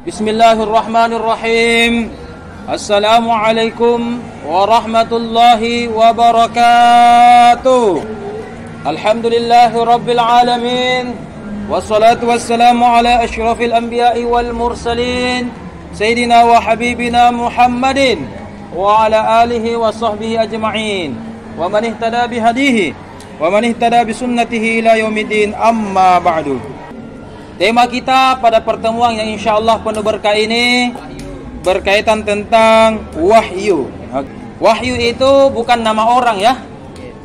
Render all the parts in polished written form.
Bismillahirrahmanirrahim. Assalamualaikum warahmatullahi wabarakatuh. Alhamdulillahi rabbil alamin. Wassalatu wassalamu ala asyrafil anbiya'i wal mursalin Sayyidina wa habibina Muhammadin wa ala alihi wa sahbihi ajma'in wa man ihtada bihadihi wa man ihtada bisunnatihi ila yaumiddin, amma ba'du. Tema kita pada pertemuan yang insyaallah penuh berkah ini berkaitan tentang wahyu. Wahyu itu bukan nama orang ya.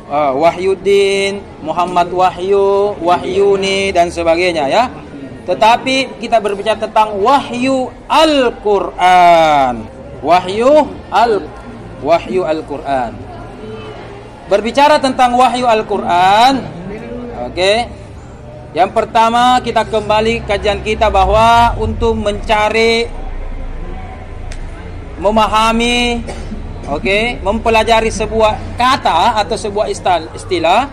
Wahyuddin, Muhammad Wahyu, Wahyuni dan sebagainya ya. Tetapi kita berbicara tentang wahyu Al-Qur'an. Wahyu Al-Qur'an. Berbicara tentang wahyu Al-Qur'an. Oke. Yang pertama kita kembali kajian kita bahwa untuk mencari, memahami, mempelajari sebuah kata atau sebuah istilah,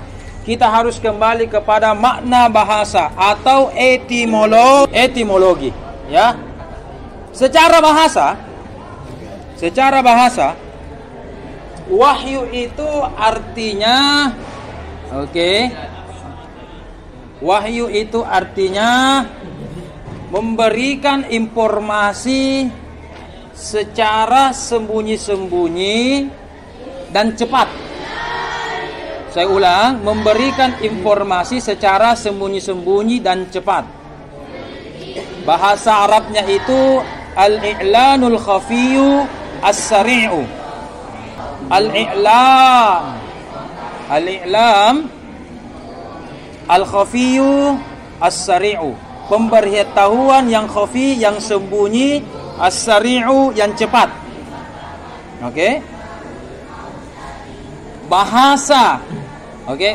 kita harus kembali kepada makna bahasa atau etimologi, ya. Secara bahasa, wahyu itu artinya, wahyu itu artinya memberikan informasi secara sembunyi-sembunyi dan cepat. Saya ulang, memberikan informasi secara sembunyi-sembunyi dan cepat. Bahasa Arabnya itu al-i'lanul khafiyyu as-sari'u. Al-i'lam al-khafiyyu as-sari'u. Pemberitahuan yang khafi, yang sembunyi, as-sari'u yang cepat. Bahasa.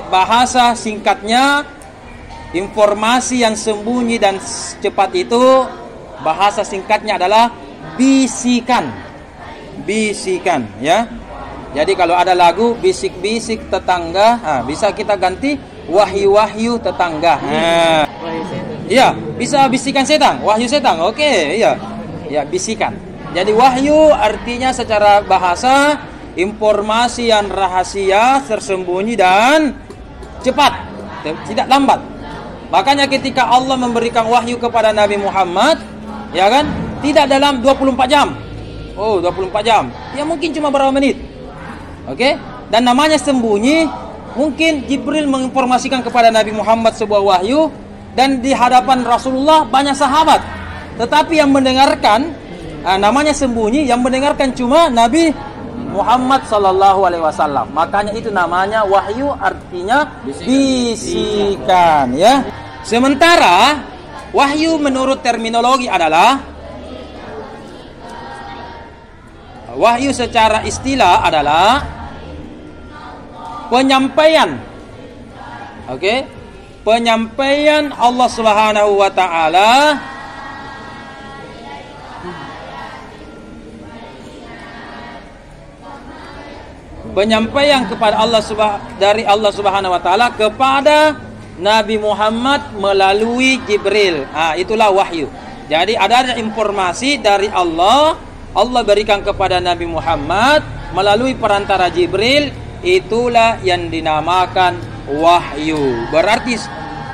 Bahasa singkatnya, informasi yang sembunyi dan cepat itu bahasa singkatnya adalah bisikan. Bisikan ya. Jadi kalau ada lagu bisik-bisik tetangga, bisa kita ganti wahyu-wahyu tetangga. Iya, bisa bisikan setan, wahyu setan. Iya. Ya, bisikan. Jadi wahyu artinya secara bahasa informasi yang rahasia, tersembunyi dan cepat, tidak lambat. Makanya ketika Allah memberikan wahyu kepada Nabi Muhammad, ya kan? Tidak dalam 24 jam. 24 jam. Ya mungkin cuma berapa menit. Dan namanya sembunyi, mungkin Jibril menginformasikan kepada Nabi Muhammad sebuah wahyu dan di hadapan Rasulullah banyak sahabat. Tetapi yang mendengarkan, namanya sembunyi, yang mendengarkan cuma Nabi Muhammad sallallahu alaihi wasallam. Makanya itu namanya wahyu, artinya bisikan ya. Sementara wahyu menurut terminologi adalah, wahyu secara istilah adalah penyampaian. Penyampaian Allah Subhanahu wa taala penyampaian kepada dari Allah Subhanahu wa taala kepada Nabi Muhammad melalui Jibril. Itulah wahyu. Jadi ada informasi dari Allah berikan kepada Nabi Muhammad melalui perantara Jibril, itulah yang dinamakan wahyu. Berarti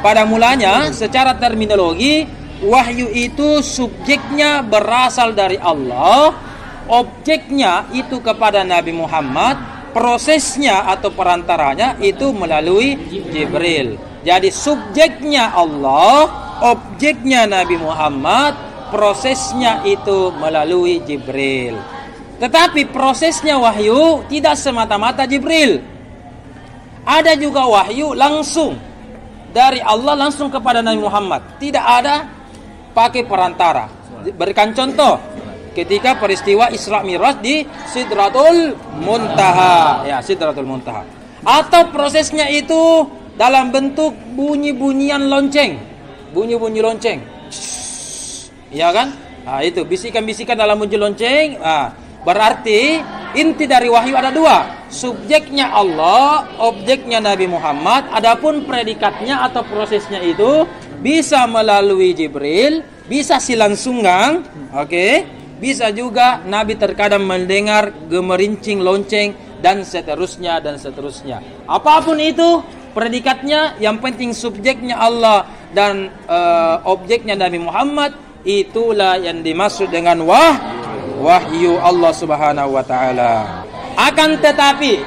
pada mulanya secara terminologi wahyu itu subjeknya berasal dari Allah, objeknya itu kepada Nabi Muhammad, prosesnya atau perantaranya itu melalui Jibril. Jadi subjeknya Allah, objeknya Nabi Muhammad, prosesnya itu melalui Jibril. Tetapi prosesnya wahyu tidak semata-mata Jibril. Ada juga wahyu langsung dari Allah langsung kepada Nabi Muhammad. Tidak ada pakai perantara. Berikan contoh. Ketika peristiwa Isra Mi'raj di Sidratul Muntaha, ya Sidratul Muntaha. Atau prosesnya itu dalam bentuk bunyi-bunyian lonceng, bunyi-bunyi lonceng, ya kan? Itu bisikan-bisikan dalam bunyi lonceng. Berarti inti dari wahyu ada dua, subjeknya Allah, objeknya Nabi Muhammad. Adapun predikatnya atau prosesnya itu bisa melalui Jibril, Bisa silangsunggang, oke. Bisa juga Nabi terkadang mendengar gemerincing lonceng dan seterusnya dan seterusnya. Apapun itu predikatnya, yang penting subjeknya Allah dan objeknya Nabi Muhammad, itulah yang dimaksud dengan wahyu Allah Subhanahu wa taala. Akan tetapi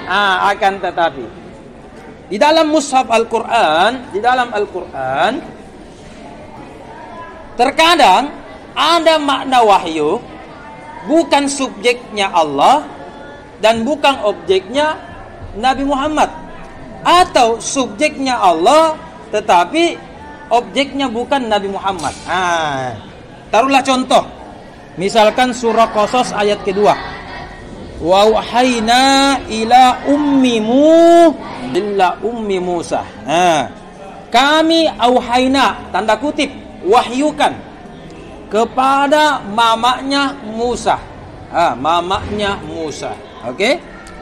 di dalam mushaf Al-Qur'an, terkadang ada makna wahyu bukan subjeknya Allah dan bukan objeknya Nabi Muhammad, atau subjeknya Allah tetapi objeknya bukan Nabi Muhammad. Taruhlah contoh, misalkan surah Qasas ayat kedua, wa wahayna ila ummi Musa. Kami auhayna, tanda kutip, wahyukan kepada mamanya Musa. Oke?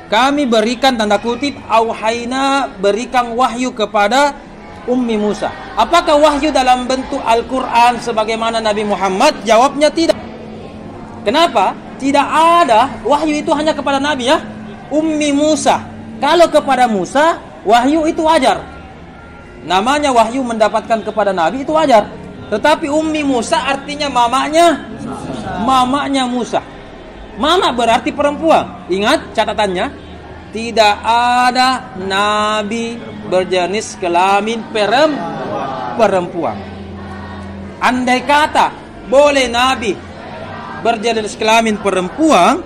Kami berikan, tanda kutip, auhayna, berikan wahyu kepada Ummi Musa. Apakah wahyu dalam bentuk Al-Quran sebagaimana Nabi Muhammad? Jawabnya tidak. Kenapa? Tidak ada wahyu itu hanya kepada Nabi, ya. Ummi Musa. Kalau kepada Musa, wahyu itu wajar. Namanya wahyu mendapatkan kepada Nabi itu wajar. Tetapi Ummi Musa artinya mamanya Musa. Mama berarti perempuan. Ingat catatannya, tidak ada nabi berjenis kelamin perempuan. Andai kata boleh nabi berjenis kelamin perempuan,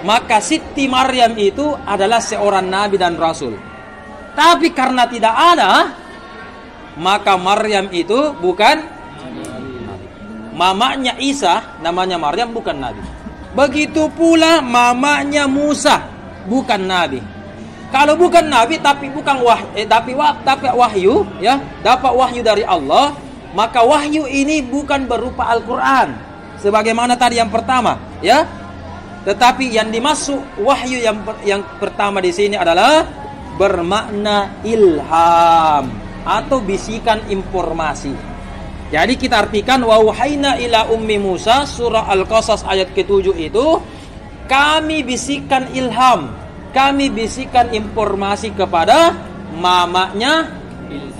maka Siti Maryam itu adalah seorang nabi dan rasul. Tapi karena tidak ada, maka Maryam itu bukan. Mamanya Isa namanya Maryam, bukan nabi. Begitu pula mamanya Musa, bukan nabi. Kalau bukan nabi tapi bukan tapi wahyu, ya, dapat wahyu dari Allah, maka wahyu ini bukan berupa Al-Qur'an sebagaimana tadi yang pertama, ya. Tetapi yang dimaksud wahyu yang pertama di sini adalah bermakna ilham atau bisikan informasi. Jadi kita artikan wa wahayna ila ummi Musa, surah Al-Qasas ayat ke-7 itu, kami bisikan ilham, kami bisikan informasi kepada mamanya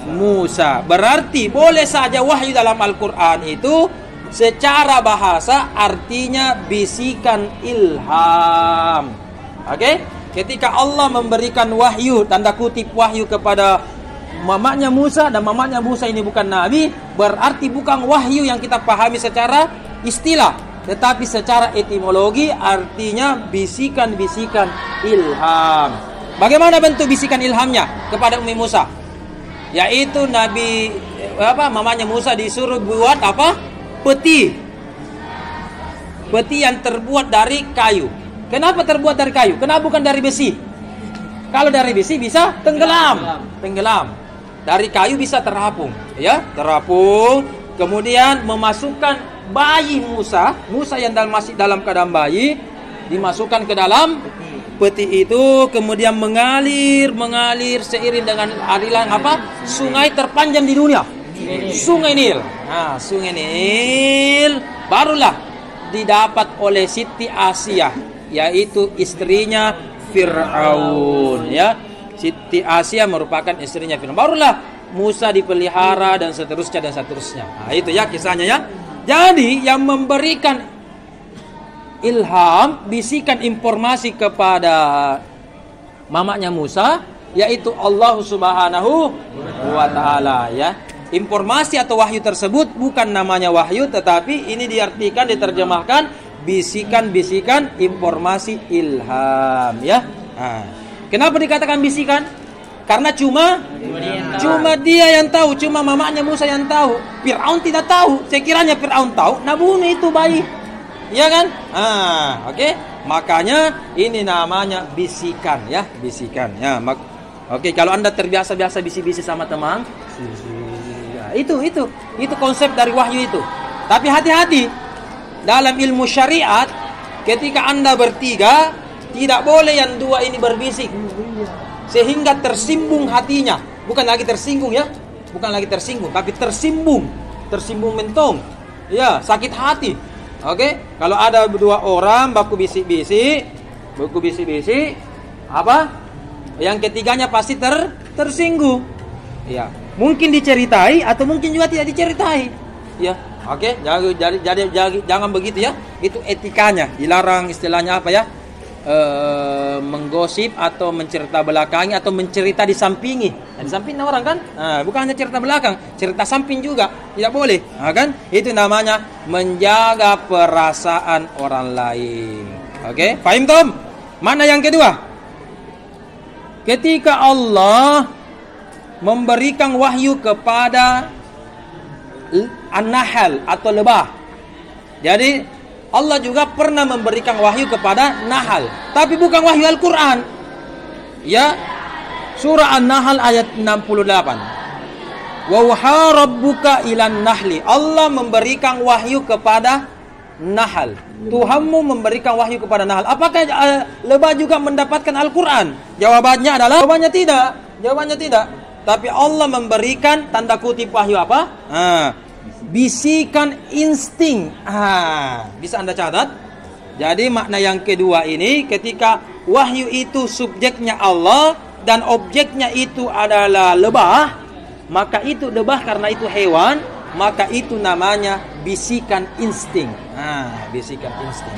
Musa. Berarti boleh saja wahyu dalam Al-Quran itu secara bahasa artinya bisikan ilham. Oke? Ketika Allah memberikan wahyu, tanda kutip wahyu kepada mamanya Musa, dan mamanya Musa ini bukan nabi, berarti bukan wahyu yang kita pahami secara istilah, tetapi secara etimologi artinya bisikan-bisikan ilham. Bagaimana bentuk bisikan ilhamnya kepada Ummi Musa? Yaitu mamanya Musa disuruh buat peti yang terbuat dari kayu. Kenapa terbuat dari kayu? Kenapa bukan dari besi? Kalau dari besi bisa tenggelam. Dari kayu bisa terapung, ya, terapung. Kemudian memasukkan bayi Musa yang masih dalam keadaan bayi, dimasukkan ke dalam peti itu, kemudian mengalir seiring dengan aliran sungai terpanjang di dunia, Sungai Nil. Nah, Sungai Nil barulah didapat oleh Siti Asia, yaitu istrinya Fir'aun, ya. Siti Asia merupakan istrinya Fir'aun. Barulah Musa dipelihara dan seterusnya. Nah, itu ya kisahnya, ya. Jadi yang memberikan ilham, bisikan informasi kepada mamanya Musa, yaitu Allah Subhanahu wa taala, ya. Informasi atau wahyu tersebut bukan namanya wahyu, tetapi ini diartikan, diterjemahkan bisikan-bisikan informasi ilham, ya. Kenapa dikatakan bisikan? Karena cuma dia yang tahu, cuma mamanya Musa yang tahu. Fir'aun tidak tahu. Sekiranya Fir'aun tahu, nah bunuh itu bayi. Iya kan? Oke. Makanya ini namanya bisikan, ya, bisikan. Ya, oke, kalau Anda terbiasa bisi-bisi sama teman, ya, itu konsep dari wahyu itu. Tapi hati-hati dalam ilmu syariat, ketika Anda bertiga, tidak boleh yang dua ini berbisik sehingga tersimbung hatinya. Bukan lagi tersinggung, ya. Bukan lagi tersinggung, tapi tersimbung mentong. Ya, sakit hati. Oke, kalau ada dua orang baku bisik-bisik, apa? Yang ketiganya pasti tersinggung. Ya, mungkin diceritai atau mungkin juga tidak diceritai. Ya, oke, jangan begitu ya. Itu etikanya, dilarang istilahnya apa ya? Menggosip atau mencerita belakangi atau mencerita disampingi. Nah, disampingnya orang kan? Bukan hanya cerita belakang, cerita samping juga tidak boleh. Kan? Itu namanya menjaga perasaan orang lain. Oke, paham Tom? Mana yang kedua? Ketika Allah memberikan wahyu kepada An-Nahl atau lebah. Jadi Allah juga pernah memberikan wahyu kepada Nahl, tapi bukan wahyu Al-Quran. Ya, surah An-Nahl ayat 68. Wa waha rabbuka ilan nahli. Allah memberikan wahyu kepada Nahl. Tuhanmu memberikan wahyu kepada Nahl. Apakah lebah juga mendapatkan Al-Quran? Jawabannya adalah jawabannya tidak. Tapi Allah memberikan tanda kutip wahyu apa? Bisikan insting. Bisa Anda catat. Jadi makna yang kedua ini, ketika wahyu itu subjeknya Allah dan objeknya itu adalah lebah, maka itu lebah karena itu hewan, maka itu namanya bisikan insting. Bisikan insting.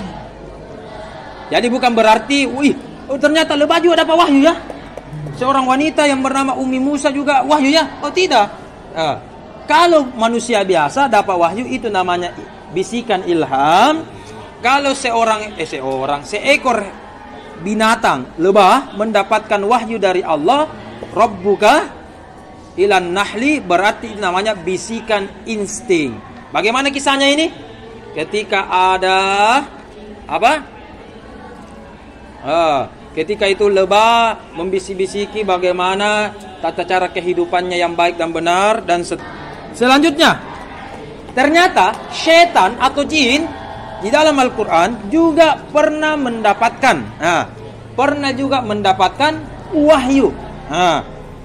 Jadi bukan berarti, ternyata lebah juga dapat wahyu ya. Seorang wanita yang bernama Ummi Musa juga wahyu ya. Oh tidak. Kalau manusia biasa dapat wahyu itu namanya bisikan ilham. Kalau seekor binatang lebah mendapatkan wahyu dari Allah, Rabbuka ilan nahli, berarti itu namanya bisikan insting. Bagaimana kisahnya ini? Ketika ada apa? Ketika itu lebah membisik-bisiki bagaimana tata cara kehidupannya yang baik dan benar dan selanjutnya, ternyata setan atau jin di dalam Al-Quran juga pernah mendapatkan wahyu.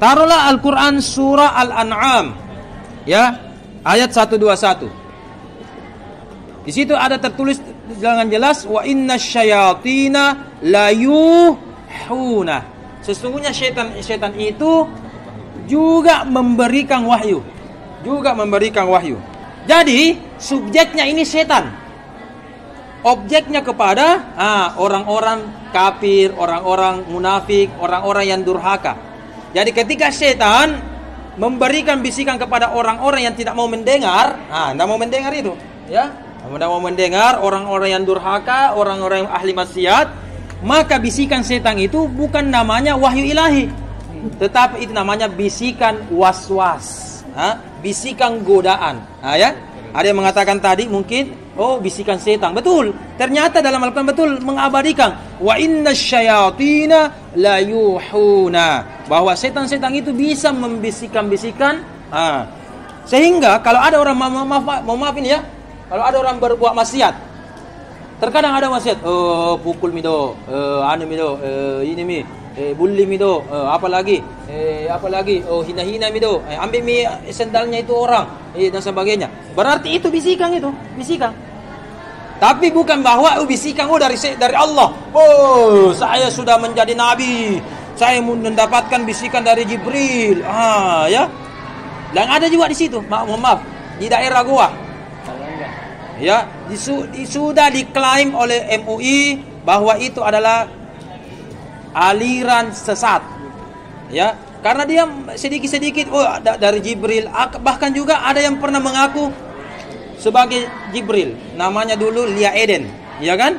Taruhlah Al-Quran surah Al-An'am ya, ayat 121. Di situ ada tertulis dengan jelas, wa inna syayatina layuhuna. Sesungguhnya setan itu juga memberikan wahyu. Jadi subjeknya ini setan, objeknya kepada orang-orang kafir, orang-orang munafik, orang-orang yang durhaka. Jadi ketika setan memberikan bisikan kepada orang-orang yang tidak mau mendengar, tidak mau mendengar itu, ya, tidak mau mendengar, orang-orang yang durhaka, orang-orang yang ahli maksiat, maka bisikan setan itu bukan namanya wahyu ilahi, tetapi itu namanya bisikan waswas. Bisikan godaan. Ya, ada yang mengatakan tadi mungkin bisikan setan. Betul. Ternyata dalam Al-Quran betul mengabadikan wa inna syayatina layuhuna, bahwa setan-setan itu bisa membisikan-bisikan. Sehingga kalau ada orang maaf ini ya, kalau ada orang berbuat maksiat, terkadang ada maksiat, pukul mido, ini mi, bully mido, apalagi, hina-hina mido, ambil mi sendalnya itu orang, dan sebagainya. Berarti itu bisikan. Tapi bukan bahwa bisikan dari Allah. Saya sudah menjadi nabi, saya mendapatkan bisikan dari Jibril. Ya. Dan ada juga di situ, maaf, di daerah gua. Ya, sudah diklaim oleh MUI bahwa itu adalah aliran sesat. Ya, karena dia sedikit-sedikit dari Jibril, bahkan juga ada yang pernah mengaku sebagai Jibril. Namanya dulu Lia Eden, ya kan?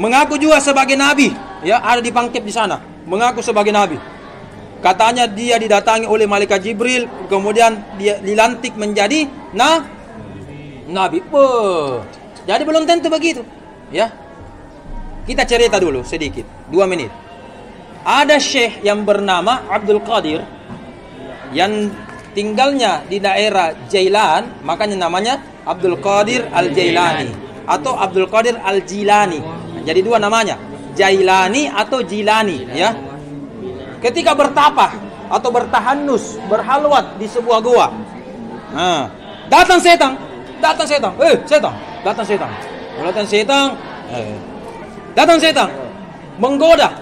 Mengaku juga sebagai nabi, ya, ada di pangkep di sana, mengaku sebagai nabi. Katanya dia didatangi oleh malaikat Jibril, kemudian dia dilantik menjadi nabi. Jadi belum tentu begitu, ya. Kita cerita dulu sedikit, 2 menit. Ada syekh yang bernama Abdul Qadir yang tinggalnya di daerah Jailan, makanya namanya Abdul Qadir Al-Jailani atau Abdul Qadir Al-Jilani. Jadi 2 namanya, Jailani atau Jilani, ya. Ketika bertapa atau bertahanus, berhalwat di sebuah gua, datang setan. Datang setan. Setan. Datang setan. Datang setan. Datang setan. Menggoda.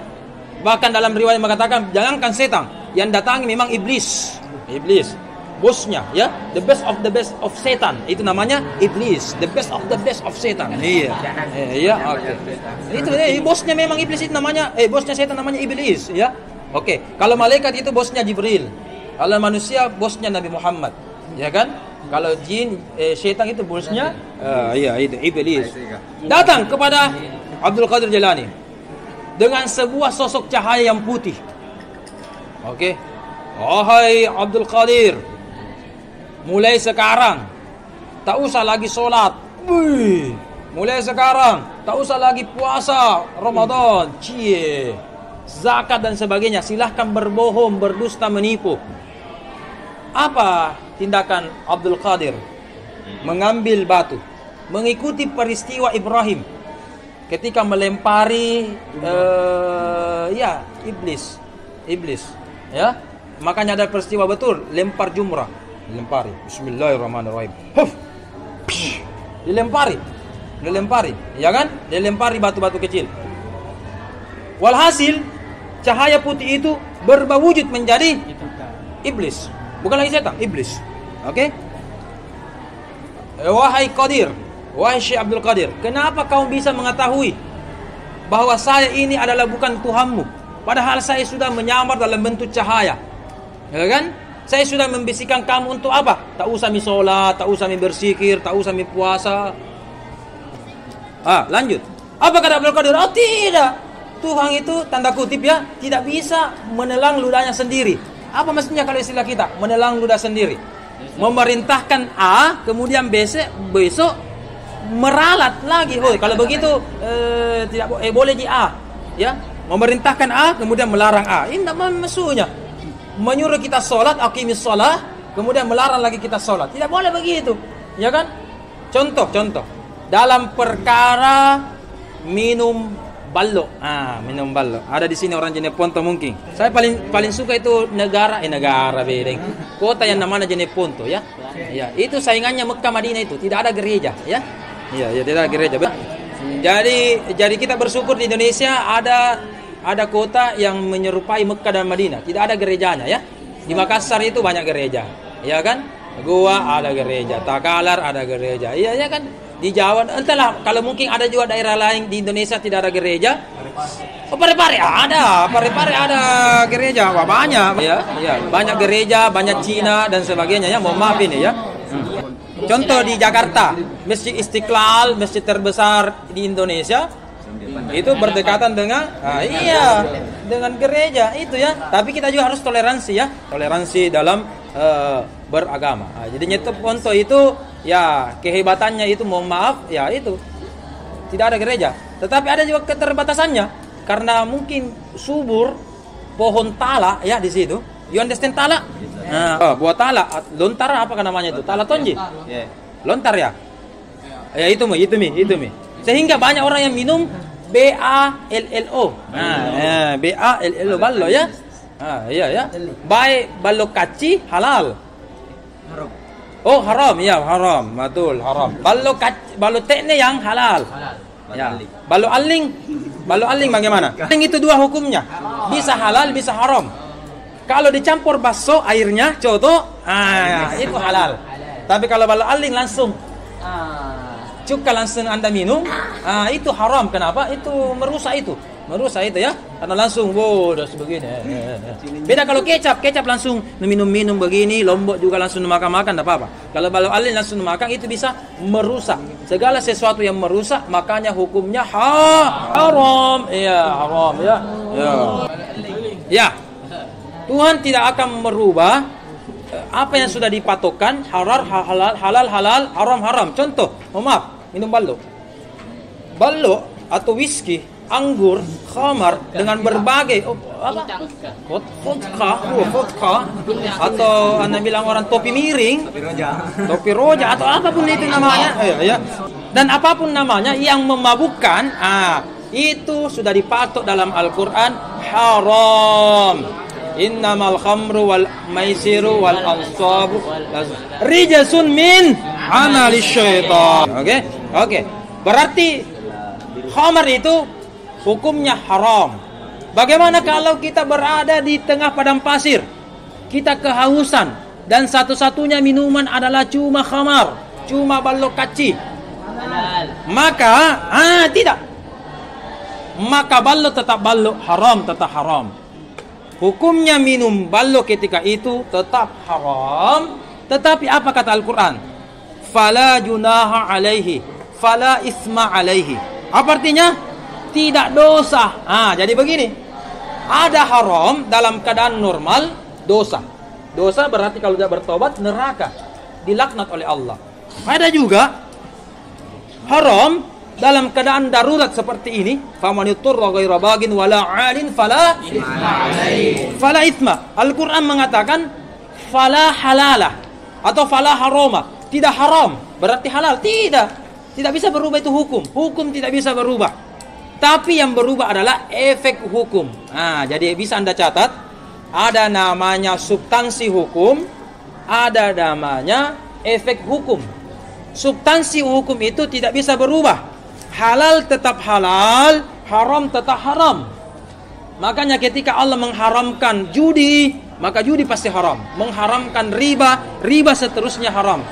Bahkan dalam riwayat mengatakan jangankan setan, yang datangi memang iblis. Iblis. Bosnya, ya. The best of setan. Itu namanya iblis. The best of setan. Iya. Iya, oke. Itu bosnya memang iblis, itu namanya bosnya setan namanya iblis, ya. Oke. Kalau malaikat itu bosnya Jibril. Kalau manusia bosnya Nabi Muhammad, ya kan? Kalau jin, setan itu bosnya iya itu iblis. Datang kepada Abdul Qadir Jailani dengan sebuah sosok cahaya yang putih. Oke. Wahai Abdul Qadir, mulai sekarang tak usah lagi sholat. Mulai sekarang tak usah lagi puasa Ramadan, zakat dan sebagainya. Silahkan berbohong, berdusta, menipu. Apa tindakan Abdul Qadir? Mengambil batu, mengikuti peristiwa Ibrahim ketika melempari iblis, ya. Makanya ada peristiwa betul, lempar jumrah, dilempari. Bismillahirrahmanirrahim. Dilempari, ya kan? Dilempari batu-batu kecil. Walhasil cahaya putih itu berubah wujud menjadi iblis. Bukan lagi setan, iblis. Oke? Wahai Qadir, wahai Syekh Abdul Qadir, kenapa kau bisa mengetahui bahwa saya ini adalah bukan Tuhanmu? Padahal saya sudah menyamar dalam bentuk cahaya. Ya kan? Saya sudah membisikkan kamu untuk apa? Tak usah mi sholat, tak usah mi bersikir, tak usah mi puasa. Lanjut. Apa kata Abdul Qadir? Oh tidak. Tuhan itu tanda kutip ya, tidak bisa menelan ludahnya sendiri. Apa maksudnya kalau istilah kita? Menelan ludah sendiri. Memerintahkan A, kemudian besok meralat lagi. Oh, kalau begitu tidak boleh di A, ya. Memerintahkan A, kemudian melarang A. Ini tidak maksudnya. Menyuruh kita sholat, aqimis sholat, kemudian melarang lagi kita sholat. Tidak boleh begitu, ya kan? Contoh. Dalam perkara minum ballo. Minum ballo. Ada di sini orang Jeneponto mungkin. Saya paling suka itu negara bedeng. Kota yang namanya Jeneponto, ya. Ya, itu saingannya Mekah Madinah itu, tidak ada gereja, ya. Iya, tidak ada gereja. Jadi kita bersyukur di Indonesia ada kota yang menyerupai Mekah dan Madinah. Tidak ada gerejanya, ya. Di Makassar itu banyak gereja, ya kan? Goa ada gereja, Takalar ada gereja. Iya, ya kan? Di Jawa, entahlah, kalau mungkin ada juga daerah lain di Indonesia tidak ada gereja. Parepare ada, ada gereja. Wah, banyak, ya, banyak gereja, banyak Cina dan sebagainya, ya. Mohon maaf ini, ya. Contoh di Jakarta, Masjid Istiqlal, masjid terbesar di Indonesia, itu berdekatan dengan dengan gereja itu, ya. Tapi kita juga harus toleransi, ya. Toleransi dalam beragama. Jadi Jeneponto itu, ya, kehebatannya itu, mohon maaf, ya, itu tidak ada gereja. Tetapi ada juga keterbatasannya karena mungkin subur pohon tala, ya, di situ. You understand tala? Buah tala, lontar apa namanya itu? Tala tonji. Lontar, ya. Ya, itu mi. Sehingga banyak orang yang minum BALLO. BALLO ballo, ya. Iya. Baik ballo kaci halal. Haram, ya, haram. Betul, haram. Ballo tekne yang halal. Ya. Ballo aling bagaimana? Aling itu dua hukumnya. Bisa halal, bisa haram. Kalau dicampur bakso airnya, contoh, itu halal. Tapi kalau ballo aling langsung cuka langsung Anda minum, itu haram. Kenapa? Itu merusak itu, ya. Karena langsung, udah sebegini. Beda kalau kecap langsung minum begini, lombok juga langsung makan, tidak apa-apa. Kalau ballo aling langsung makan, itu bisa merusak. Segala sesuatu yang merusak, makanya hukumnya haram. Iya, haram, ya. Ya. Tuhan tidak akan merubah apa yang sudah dipatokkan, halal, haram. Contoh, maaf, minum ballo atau whisky, anggur, khamar dengan berbagai vodka atau Anda bilang orang topi miring, topi roja atau apapun itu namanya, ya. Dan apapun namanya yang memabukkan, itu sudah dipatok dalam Al-Quran haram. Innamal khamru wal maisiru wal ansabu rijsun min amali syaitan. Oke. Berarti khamar itu hukumnya haram. Bagaimana kalau kita berada di tengah padang pasir, kita kehausan, dan satu-satunya minuman adalah cuma khamar, cuma balok kaci? Maka tidak. Maka balok tetap balok, haram tetap haram. Hukumnya minum balok ketika itu tetap haram. Tetapi apa kata Al-Quran? Fala junaha alaihi, fala isma alaihi. Apa artinya? Tidak dosa. Jadi begini. Ada haram dalam keadaan normal, dosa. Dosa berarti kalau tidak bertobat, neraka, dilaknat oleh Allah. Ada juga haram dalam keadaan darurat seperti ini. Faman yuturra ghaira bagin wala 'alin fala itsma. Al-Qur'an mengatakan fala halalah atau fala haroma. Tidak haram berarti halal. Tidak bisa berubah itu hukum. Hukum tidak bisa berubah. Tapi yang berubah adalah efek hukum. Jadi bisa Anda catat, ada namanya substansi hukum, ada namanya efek hukum. Substansi hukum itu tidak bisa berubah. Halal tetap halal, haram tetap haram. Makanya ketika Allah mengharamkan judi, maka judi pasti haram. Mengharamkan riba, riba seterusnya haram.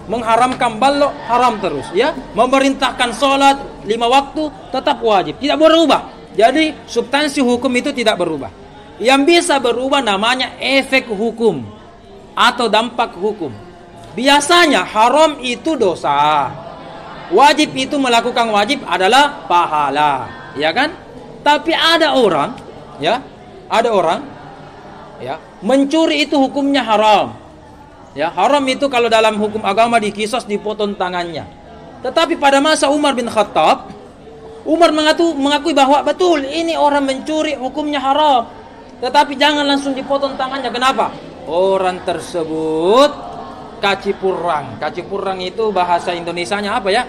Mengharamkan balok, haram terus, ya. Memerintahkan sholat 5 waktu tetap wajib, tidak berubah. Jadi substansi hukum itu tidak berubah. Yang bisa berubah namanya efek hukum atau dampak hukum. Biasanya haram itu dosa, wajib itu melakukan wajib adalah pahala, ya kan? Tapi ada orang, ya, mencuri itu hukumnya haram. Ya, haram itu kalau dalam hukum agama dikisos, dipotong tangannya. Tetapi pada masa Umar bin Khattab, Umar mengakui bahwa betul ini orang mencuri hukumnya haram. Tetapi jangan langsung dipotong tangannya. Kenapa? Orang tersebut kacipurang. Kacipurang itu bahasa Indonesianya apa ya?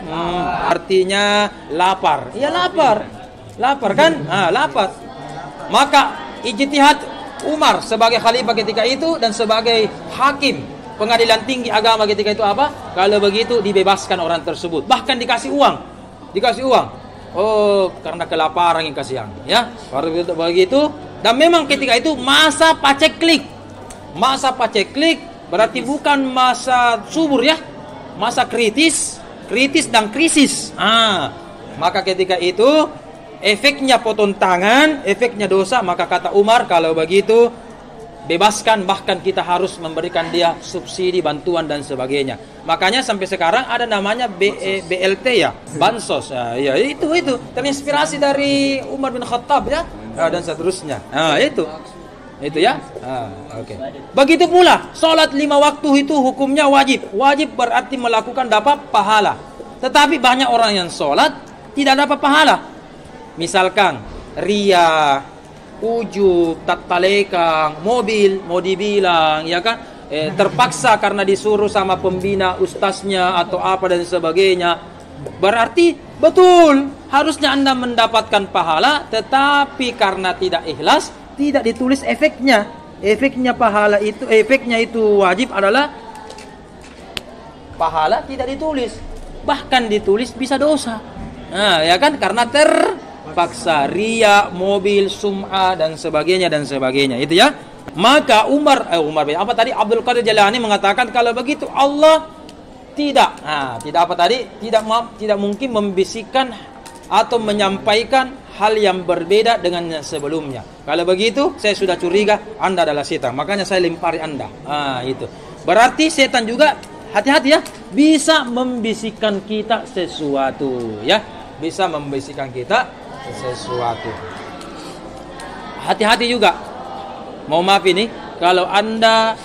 Artinya lapar. Iya, lapar. Lapar kan? Lapar. Maka ijtihad Umar sebagai khalifah ketika itu dan sebagai hakim pengadilan tinggi agama ketika itu apa? Kalau begitu dibebaskan orang tersebut. Bahkan dikasih uang. Oh, karena kelaparan yang kasih yang, ya. Begitu. Dan memang ketika itu masa paceklik. Masa paceklik berarti bukan masa subur, ya. Masa kritis dan krisis. Maka ketika itu efeknya potong tangan, efeknya dosa. Maka kata Umar, kalau begitu bebaskan, bahkan kita harus memberikan dia subsidi, bantuan dan sebagainya. Makanya sampai sekarang ada namanya BLT, ya, bansos. Ya, itu terinspirasi dari Umar bin Khattab, ya, dan seterusnya. Itu ya. Oke. Begitu pula salat 5 waktu itu hukumnya wajib. Wajib berarti melakukan dapat pahala. Tetapi banyak orang yang salat tidak dapat pahala. Misalkan ria, ujub, tattalekang, mobil mau dibilang, ya kan, terpaksa karena disuruh sama pembina ustaznya atau apa dan sebagainya. Berarti betul harusnya Anda mendapatkan pahala, tetapi karena tidak ikhlas, tidak ditulis efeknya. Efeknya pahala itu, efeknya itu wajib adalah pahala tidak ditulis. Bahkan ditulis bisa dosa. Ya kan, karena paksa, ria, mobil, sum'ah dan sebagainya. Itu ya. Maka Abdul Qadir Jailani mengatakan kalau begitu Allah tidak mungkin membisikkan atau menyampaikan hal yang berbeda dengan sebelumnya. Kalau begitu saya sudah curiga Anda adalah setan. Makanya saya lempari Anda. Itu. Berarti setan juga hati-hati, ya, bisa membisikkan kita sesuatu, ya. Bisa membisikkan kita sesuatu. Hati-hati juga. Mau maaf ini, kalau Anda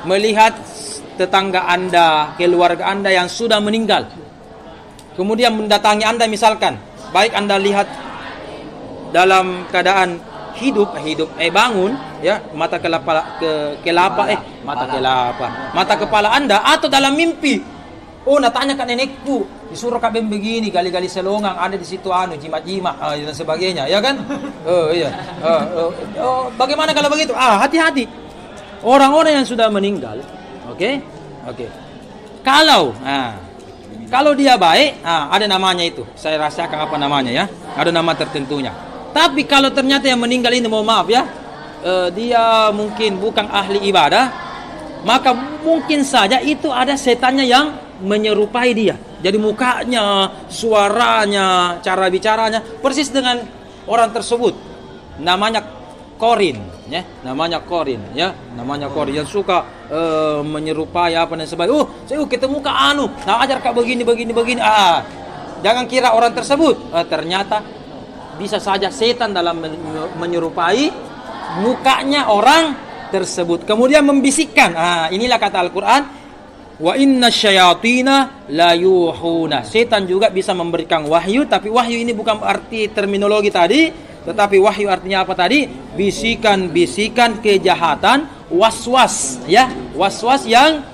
melihat tetangga Anda, keluarga Anda yang sudah meninggal, kemudian mendatangi Anda, misalkan, baik Anda lihat dalam keadaan hidup, bangun, ya, mata kepala Anda, atau dalam mimpi. Oh, natanya kan nenekku, disuruh kabin begini, gali-gali selongang, ada di situ jimat-jimat dan sebagainya, ya kan? Iya. Bagaimana kalau begitu? Hati-hati. Orang-orang yang sudah meninggal, oke. Kalau dia baik, ada namanya itu. Saya rasakan apa namanya ya? Ada nama tertentunya. Tapi kalau ternyata yang meninggal ini, mohon maaf ya, dia mungkin bukan ahli ibadah, maka mungkin saja itu ada setannya yang menyerupai dia. Jadi mukanya, suaranya, cara bicaranya persis dengan orang tersebut. Namanya Korin, ya. Namanya Korin, yang suka menyerupai apa dan sebagainya. Saya ketemu Kak Anu, nah ajar Kak begini. Jangan kira orang tersebut. Ternyata bisa saja setan dalam menyerupai mukanya orang tersebut, kemudian membisikkan. Inilah kata Al-Quran, wa inna syayatina la yuhuna. Setan juga bisa memberikan wahyu, tapi wahyu ini bukan arti terminologi tadi, tetapi wahyu artinya apa tadi? Bisikan-bisikan kejahatan, was-was, ya, was-was yang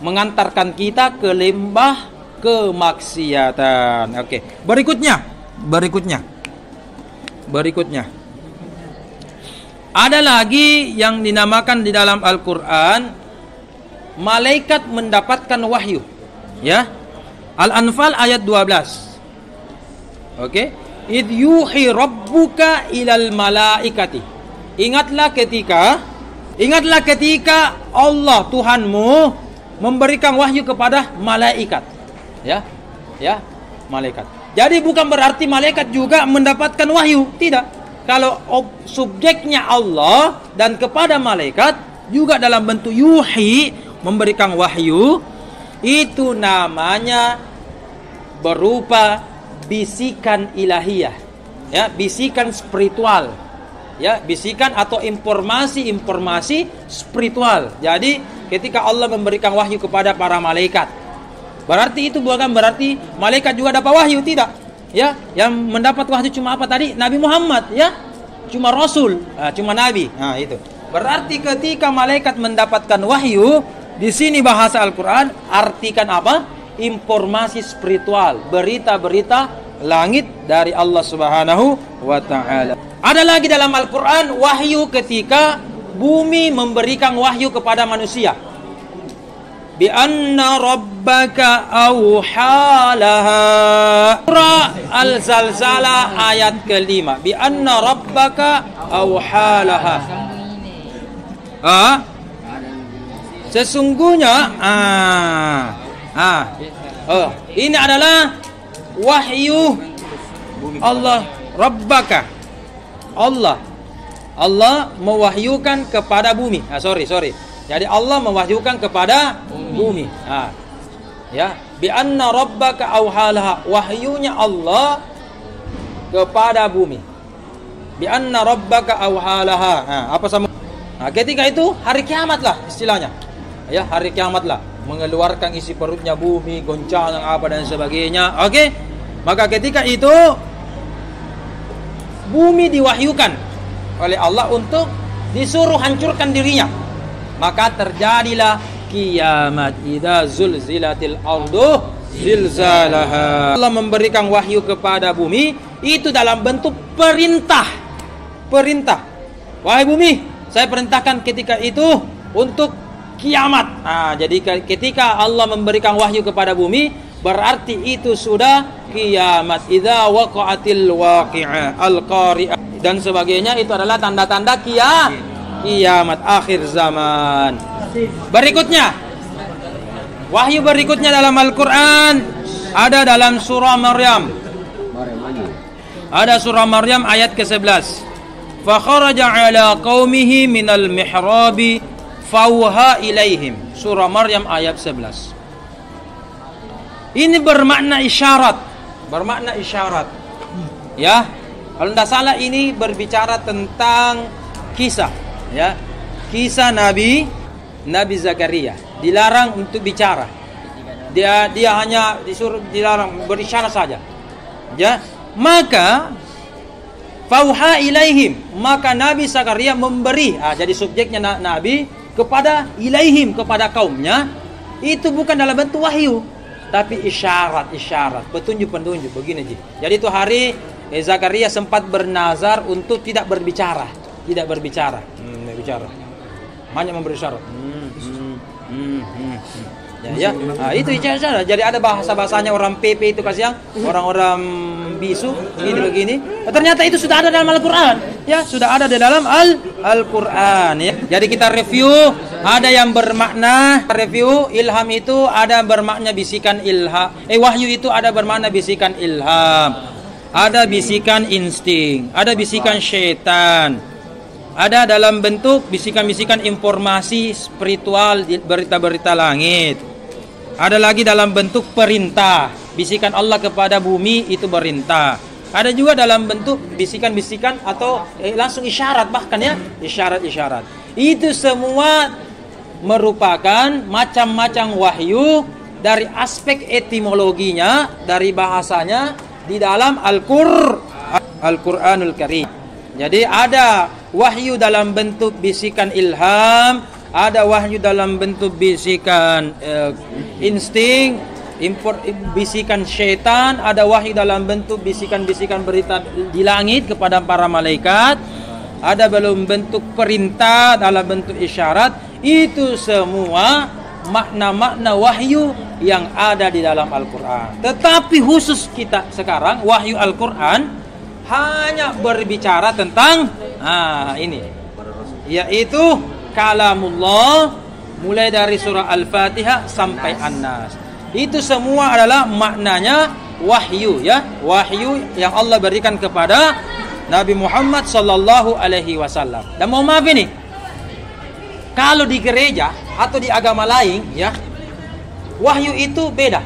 mengantarkan kita ke lembah kemaksiatan. Oke, berikutnya. Ada lagi yang dinamakan di dalam Al-Quran malaikat mendapatkan wahyu, ya. Al-Anfal ayat 12. Oke. Id yuhi rabbuka ilal malaikati. Ingatlah ketika Allah Tuhanmu memberikan wahyu kepada malaikat, ya, malaikat. Jadi bukan berarti malaikat juga mendapatkan wahyu, tidak. Kalau subjeknya Allah dan kepada malaikat juga dalam bentuk yuhi, memberikan wahyu, itu namanya berupa bisikan ilahiyah, ya, bisikan spiritual, ya, bisikan atau informasi spiritual. Jadi ketika Allah memberikan wahyu kepada para malaikat, berarti itu bukan berarti malaikat juga dapat wahyu, tidak. Ya, yang mendapat wahyu cuma apa tadi? Nabi Muhammad, ya. Cuma rasul, cuma nabi. Itu. Berarti ketika malaikat mendapatkan wahyu, di sini bahasa Al-Qur'an artikan apa? Informasi spiritual, berita-berita langit dari Allah Subhanahu wa taala. Ada lagi dalam Al-Qur'an wahyu ketika bumi memberikan wahyu kepada manusia. Bi anna rabbaka awhalaha. Surah Al-Zalzalah ayat ke-5. Bi anna rabbaka awhalaha. Sesungguhnya ini adalah wahyu Allah rabbaka. Allah mewahyukan kepada bumi. Sorry. Jadi Allah mewahyukan kepada bumi. Ya, bi anna rabbaka awhalaha, wahyunya Allah kepada bumi. Bi anna rabbaka awhalaha. Apa sama? Ketika itu hari kiamat lah istilahnya. Ya, hari kiamat lah, mengeluarkan isi perutnya bumi, goncangan apa dan sebagainya. Oke. Maka ketika itu bumi diwahyukan oleh Allah untuk disuruh hancurkan dirinya. Maka terjadilah kiamat. Idza zulzilatil ardu zilzalaha. Allah memberikan wahyu kepada bumi itu dalam bentuk perintah. Wahai bumi, saya perintahkan ketika itu untuk kiamat. Jadi ketika Allah memberikan wahyu kepada bumi, berarti itu sudah kiamat. Idza waqa'atil waqi'ah al-qari'ah dan sebagainya, itu adalah tanda-tanda kiamat akhir zaman. Berikutnya, wahyu berikutnya dalam Al-Quran ada dalam surah Maryam. Ada surah Maryam ayat ke-11. Fa kharaja ala qaumihi minal mihrabi fauha ilaihim. Surah Maryam ayat 11. Ini bermakna isyarat. Ya, kalau tidak salah ini berbicara tentang kisah, ya, kisah Nabi Zakaria dilarang untuk bicara. Dia hanya disuruh dilarang berisyarat saja. Ya, maka fauha ilaihim, maka Nabi Zakaria memberi. Jadi subjeknya Nabi kepada ilaihim, kepada kaumnya, itu bukan dalam bentuk wahyu. tapi isyarat, petunjuk begini Ji. Jadi itu hari Zakaria sempat bernazar untuk tidak berbicara. Hanya memberi syarat. Ya. Nah, itu isyarat. Jadi ada bahasanya orang PP itu kasih yang orang-orang bisu begini. Ternyata itu sudah ada dalam Al-Qur'an. Ya, sudah ada di dalam Al-Qur'an ya. Jadi kita review, ada yang bermakna ilham itu ada bermakna bisikan ilham. Wahyu itu ada bermakna bisikan ilham. Ada bisikan insting, ada bisikan syaitan. Ada dalam bentuk bisikan-bisikan informasi spiritual, berita-berita langit. Ada lagi dalam bentuk perintah, bisikan Allah kepada bumi itu perintah. Ada juga dalam bentuk bisikan-bisikan atau langsung isyarat, bahkan ya isyarat. Itu semua merupakan macam-macam wahyu dari aspek etimologinya, dari bahasanya di dalam Al-Qur'anul Karim. Jadi ada wahyu dalam bentuk bisikan ilham, ada wahyu dalam bentuk bisikan insting, bisikan syaitan, ada wahyu dalam bentuk bisikan-bisikan berita di langit kepada para malaikat, ada dalam bentuk perintah, dalam bentuk isyarat. Itu semua makna-makna wahyu yang ada di dalam Al-Quran. Tetapi khusus kita sekarang, wahyu Al-Quran hanya berbicara tentang ini, yaitu kalamullah, mulai dari surah Al-Fatihah sampai An-Nas. Itu semua adalah maknanya wahyu ya, wahyu yang Allah berikan kepada Nabi Muhammad sallallahu alaihi wasallam. Dan mohon maaf ini, kalau di gereja atau di agama lain ya, wahyu itu beda.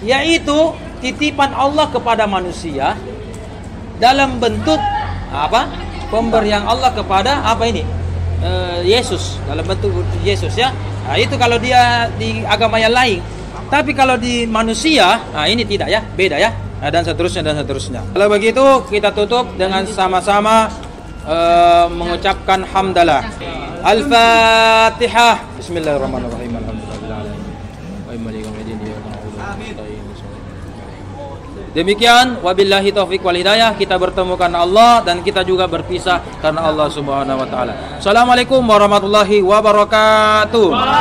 Yaitu titipan Allah kepada manusia dalam bentuk apa? Pemberian Allah kepada apa ini? Yesus, dalam bentuk Yesus ya. Nah, itu kalau dia di agama yang lain. Tapi kalau di manusia, ini tidak ya, beda ya. Dan seterusnya. Kalau begitu kita tutup dengan sama-sama mengucapkan hamdalah. Al-Fatihah. Bismillahirrahmanirrahim. Demikian, wabillahi taufiq wal hidayah. Kita bertemu karena Allah dan kita juga berpisah karena Allah Subhanahu wa taala. Assalamualaikum warahmatullahi wabarakatuh.